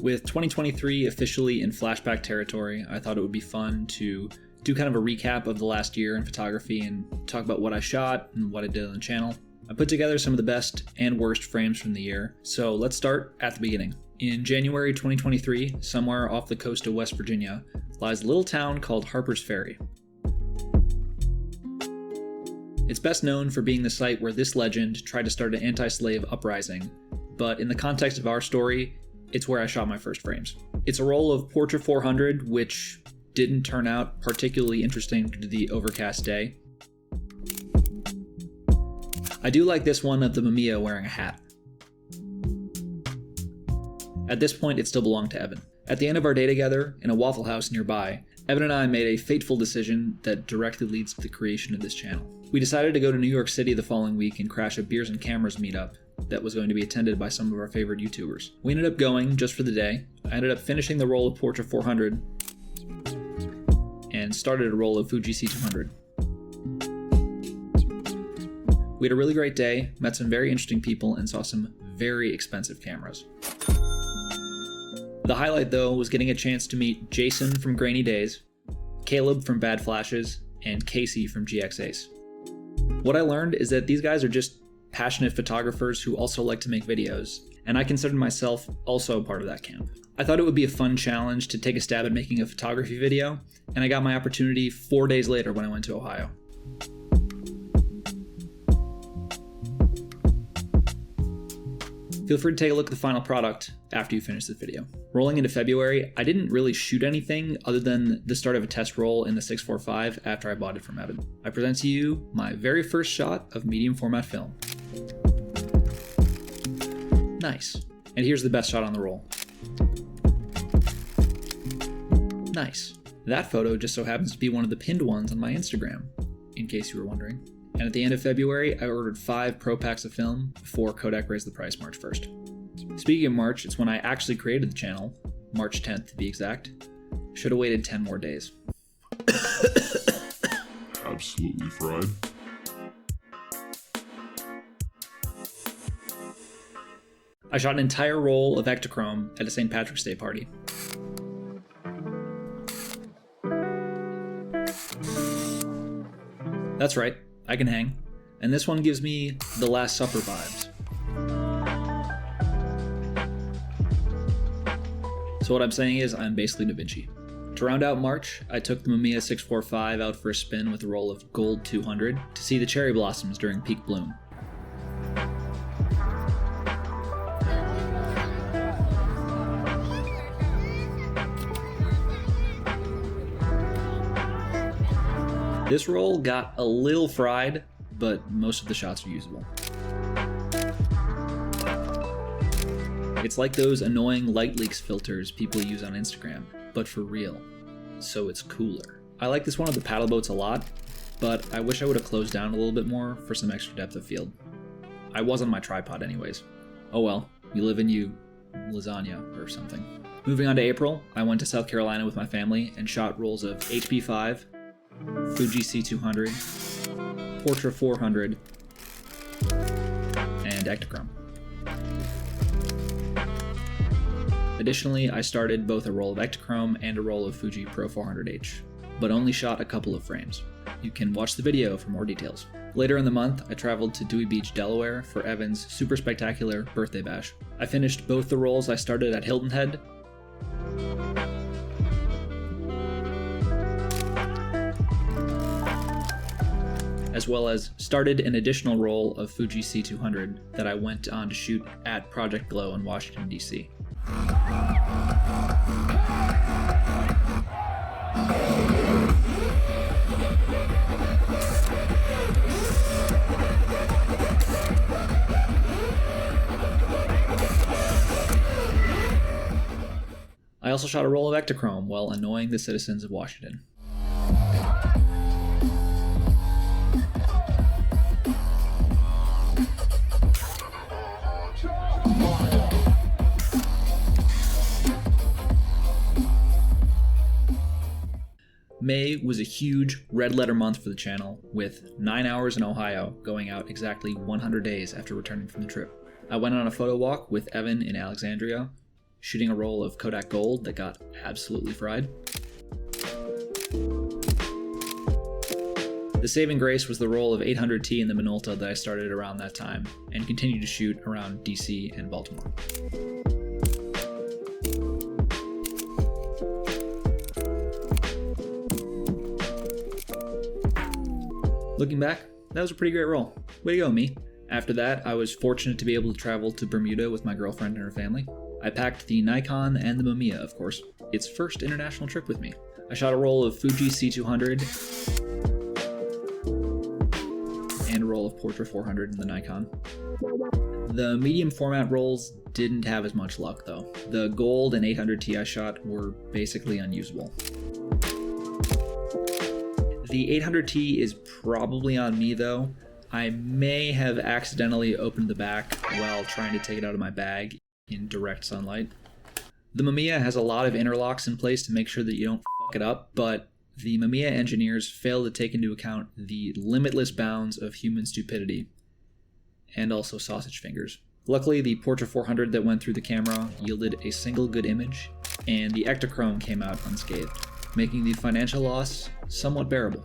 With 2023 officially in flashback territory, I thought it would be fun to do kind of a recap of the last year in photography and talk about what I shot and what I did on the channel. I put together some of the best and worst frames from the year, so let's start at the beginning. In January 2023, somewhere off the coast of West Virginia, lies a little town called Harper's Ferry. It's best known for being the site where this legend tried to start an anti-slave uprising, but in the context of our story, it's where I shot my first frames. It's a roll of Portra 400, which didn't turn out particularly interesting due to the overcast day. I do like this one of the Mamiya wearing a hat. At this point, it still belonged to Evan. At the end of our day together, in a Waffle House nearby, Evan and I made a fateful decision that directly leads to the creation of this channel. We decided to go to New York City the following week and crash a Beers and Cameras meetup that was going to be attended by some of our favorite YouTubers. We ended up going just for the day. I ended up finishing the roll of Portra 400 and started a roll of Fuji C200. We had a really great day, met some very interesting people, and saw some very expensive cameras. The highlight, though, was getting a chance to meet Jason from Grainy Days, Caleb from Bad Flashes, and Casey from GX Ace. What I learned is that these guys are just passionate photographers who also like to make videos, and I considered myself also part of that camp. I thought it would be a fun challenge to take a stab at making a photography video, and I got my opportunity 4 days later when I went to Ohio. Feel free to take a look at the final product after you finish this video. Rolling into February, I didn't really shoot anything other than the start of a test roll in the 645 after I bought it from Evan. I present to you my very first shot of medium format film. Nice. And here's the best shot on the roll. Nice. That photo just so happens to be one of the pinned ones on my Instagram, in case you were wondering. And at the end of February, I ordered 5 Pro Packs of film before Kodak raised the price March 1st. Speaking of March, it's when I actually created the channel, March 10th to be exact. Should have waited 10 more days. Absolutely fried. I shot an entire roll of Ektachrome at a St. Patrick's Day party. That's right, I can hang. And this one gives me the Last Supper vibes. So what I'm saying is I'm basically Da Vinci. To round out March, I took the Mamiya 645 out for a spin with a roll of Gold 200 to see the cherry blossoms during peak bloom. This roll got a little fried, but most of the shots are usable. It's like those annoying light leaks filters people use on Instagram, but for real, so it's cooler. I like this one of the paddle boats a lot, but I wish I would have closed down a little bit more for some extra depth of field. I was on my tripod anyways. Oh well, you live and you lasagna or something. Moving on to April, I went to South Carolina with my family and shot rolls of HP5, Fuji C200, Portra 400, and Ektachrome. Additionally, I started both a roll of Ektachrome and a roll of Fuji Pro 400H, but only shot a couple of frames. You can watch the video for more details. Later in the month, I traveled to Dewey Beach, Delaware for Evan's super spectacular birthday bash. I finished both the rolls I started at Hilton Head, as well as started an additional roll of Fuji C200 that I went on to shoot at Project Glow in Washington, D.C. I also shot a roll of Ektachrome while annoying the citizens of Washington. May was a huge red letter month for the channel, with 9 hours in Ohio going out exactly 100 days after returning from the trip. I went on a photo walk with Evan in Alexandria, shooting a roll of Kodak Gold that got absolutely fried. The saving grace was the roll of 800T in the Minolta that I started around that time, and continued to shoot around DC and Baltimore. Looking back, that was a pretty great roll. Way to go, me. After that, I was fortunate to be able to travel to Bermuda with my girlfriend and her family. I packed the Nikon and the Mamiya, of course, its first international trip with me. I shot a roll of Fuji C200 and a roll of Portra 400 in the Nikon. The medium format rolls didn't have as much luck though. The gold and 800T I shot were basically unusable. The 800T is probably on me though. I may have accidentally opened the back while trying to take it out of my bag in direct sunlight. The Mamiya has a lot of interlocks in place to make sure that you don't fuck it up, but the Mamiya engineers fail to take into account the limitless bounds of human stupidity, and also sausage fingers. Luckily, the Portra 400 that went through the camera yielded a single good image, and the Ektachrome came out unscathed, making the financial loss somewhat bearable.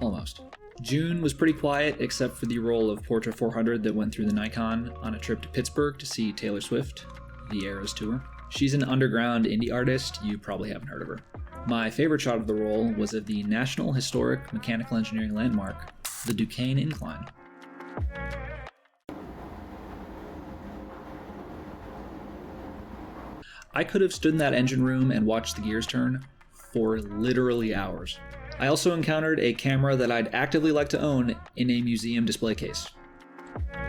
Almost. June was pretty quiet except for the roll of Portra 400 that went through the Nikon on a trip to Pittsburgh to see Taylor Swift, the Eras tour. She's an underground indie artist, you probably haven't heard of her. My favorite shot of the roll was of the National Historic Mechanical Engineering Landmark, the Duquesne Incline. I could have stood in that engine room and watched the gears turn for literally hours. I also encountered a camera that I'd actively like to own in a museum display case.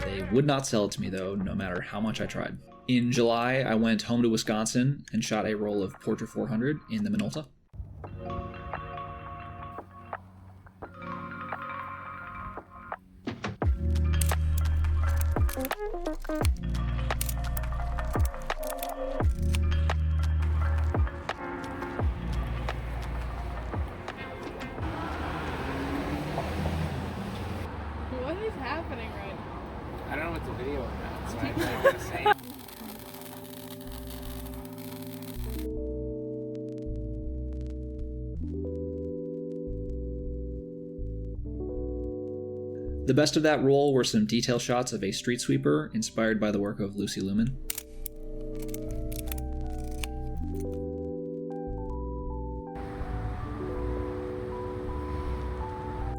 They would not sell it to me though, no matter how much I tried. In July, I went home to Wisconsin and shot a roll of Portra 400 in the Minolta. What is happening right now? I don't know what the video about, so I gotta say. The best of that roll were some detail shots of a street sweeper inspired by the work of Lucy Lumen.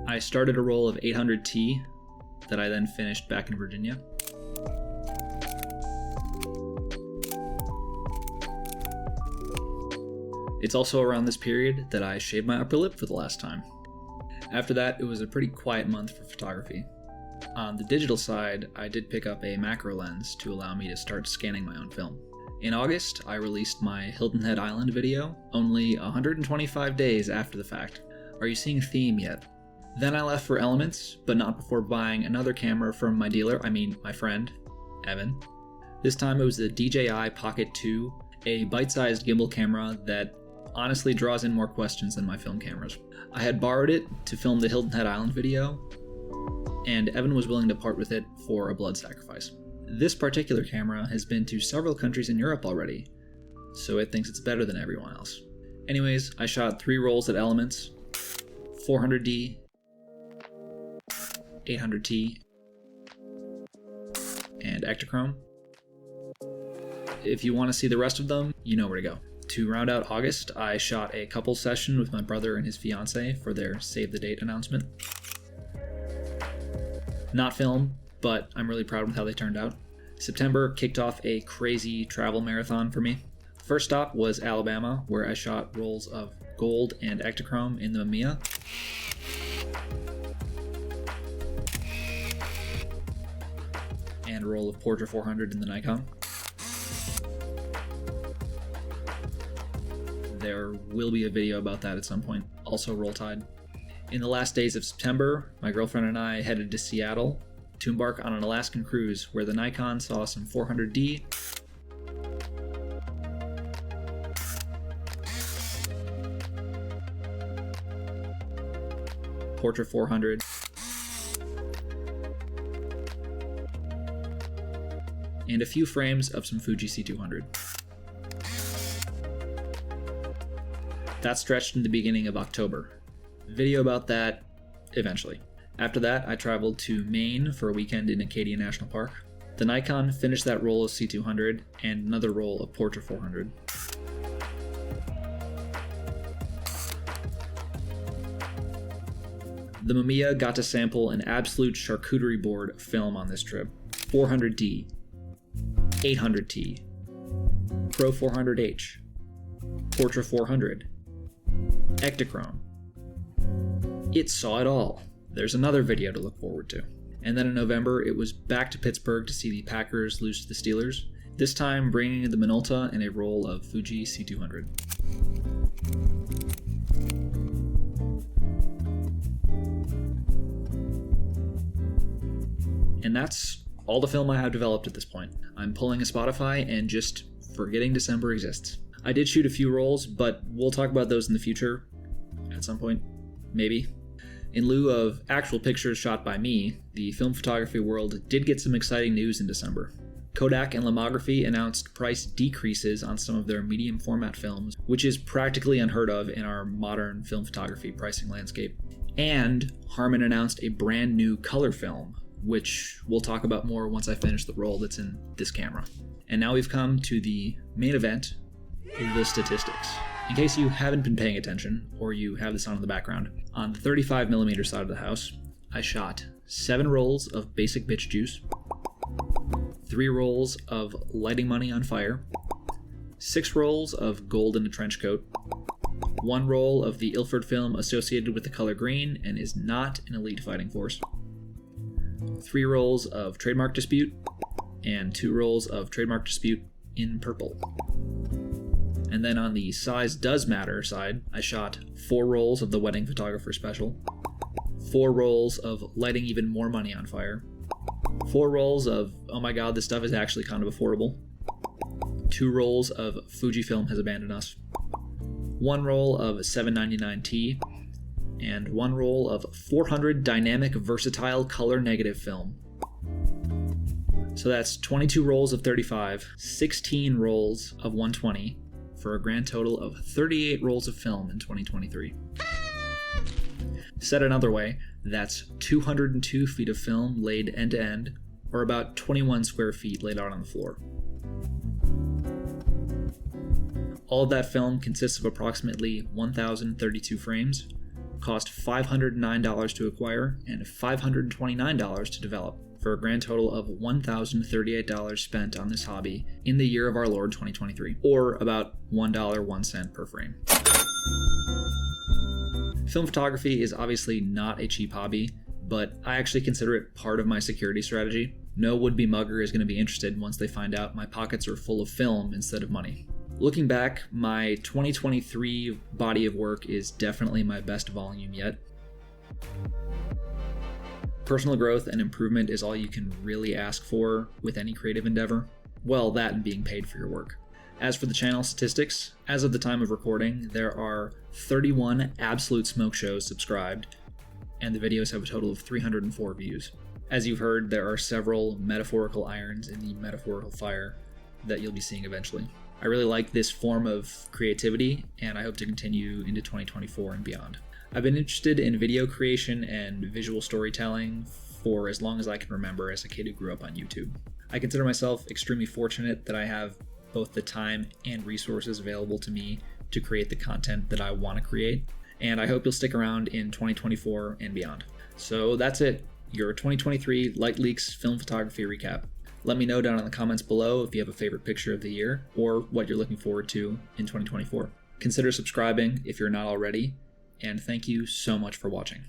I started a roll of 800T that I then finished back in Virginia. It's also around this period that I shaved my upper lip for the last time. After that, it was a pretty quiet month for photography. On the digital side, I did pick up a macro lens to allow me to start scanning my own film. In August, I released my Hilton Head Island video, only 125 days after the fact. Are you seeing theme yet? Then I left for Elements, but not before buying another camera from my dealer, my friend, Evan. This time it was the DJI Pocket 2, a bite-sized gimbal camera that honestly draws in more questions than my film cameras. I had borrowed it to film the Hilton Head Island video, and Evan was willing to part with it for a blood sacrifice. This particular camera has been to several countries in Europe already, so it thinks it's better than everyone else. Anyways, I shot 3 rolls at Elements, 400D, 800T, and Ektachrome. If you want to see the rest of them, you know where to go. To round out August, I shot a couples session with my brother and his fiance for their save the date announcement. Not film, but I'm really proud with how they turned out. September kicked off a crazy travel marathon for me. First stop was Alabama, where I shot rolls of gold and Ektachrome in the Mamiya. And a roll of Portra 400 in the Nikon. There will be a video about that at some point, also Roll Tide. In the last days of September, my girlfriend and I headed to Seattle to embark on an Alaskan cruise where the Nikon saw some 400D, Portra 400, and a few frames of some Fuji C200. That stretched in the beginning of October. Video about that eventually. After that, I traveled to Maine for a weekend in Acadia National Park. The Nikon finished that roll of C200 and another roll of Portra 400. The Mamiya got to sample an absolute charcuterie board of film on this trip. 400D, 800T, Pro 400H, Portra 400, Ektachrome. It saw it all. There's another video to look forward to. And then in November, it was back to Pittsburgh to see the Packers lose to the Steelers, this time bringing the Minolta and a roll of Fuji C200. And that's all the film I have developed at this point. I'm pulling a Spotify and just forgetting December exists. I did shoot a few rolls, but we'll talk about those in the future at some point, maybe. In lieu of actual pictures shot by me, the film photography world did get some exciting news in December. Kodak and Lomography announced price decreases on some of their medium format films, which is practically unheard of in our modern film photography pricing landscape. And Harman announced a brand new color film, which we'll talk about more once I finish the roll that's in this camera. And now we've come to the main event, the statistics. In case you haven't been paying attention, or you have this on in the background, on the 35mm side of the house, I shot 7 rolls of basic bitch juice, 3 rolls of lighting money on fire, 6 rolls of gold in a trench coat, 1 roll of the Ilford film associated with the color green and is not an elite fighting force, 3 rolls of trademark dispute, and 2 rolls of trademark dispute in purple. And then on the size does matter side, I shot 4 rolls of the wedding photographer special, 4 rolls of lighting even more money on fire, 4 rolls of oh my god this stuff is actually kind of affordable, 2 rolls of Fujifilm has abandoned us, 1 roll of 799T, and 1 roll of 400 dynamic versatile color negative film. So that's 22 rolls of 35, 16 rolls of 120, for a grand total of 38 rolls of film in 2023. Said another way, that's 202 feet of film laid end to end, or about 21 square feet laid out on the floor. All of that film consists of approximately 1,032 frames, cost $509 to acquire and $529 to develop, for a grand total of $1,038 spent on this hobby in the year of our Lord 2023, or about $1.01 per frame. Film photography is obviously not a cheap hobby, but I actually consider it part of my security strategy. No would-be mugger is going to be interested once they find out my pockets are full of film instead of money. Looking back, my 2023 body of work is definitely my best volume yet. Personal growth and improvement is all you can really ask for with any creative endeavor. Well, that and being paid for your work. As for the channel statistics, as of the time of recording, there are 31 Absolute Smoke shows subscribed, and the videos have a total of 304 views. As you've heard, there are several metaphorical irons in the metaphorical fire that you'll be seeing eventually. I really like this form of creativity, and I hope to continue into 2024 and beyond. I've been interested in video creation and visual storytelling for as long as I can remember as a kid who grew up on YouTube. I consider myself extremely fortunate that I have both the time and resources available to me to create the content that I want to create, and I hope you'll stick around in 2024 and beyond. So that's it, your 2023 Light Leaks film photography recap. Let me know down in the comments below if you have a favorite picture of the year or what you're looking forward to in 2024. Consider subscribing if you're not already, and thank you so much for watching.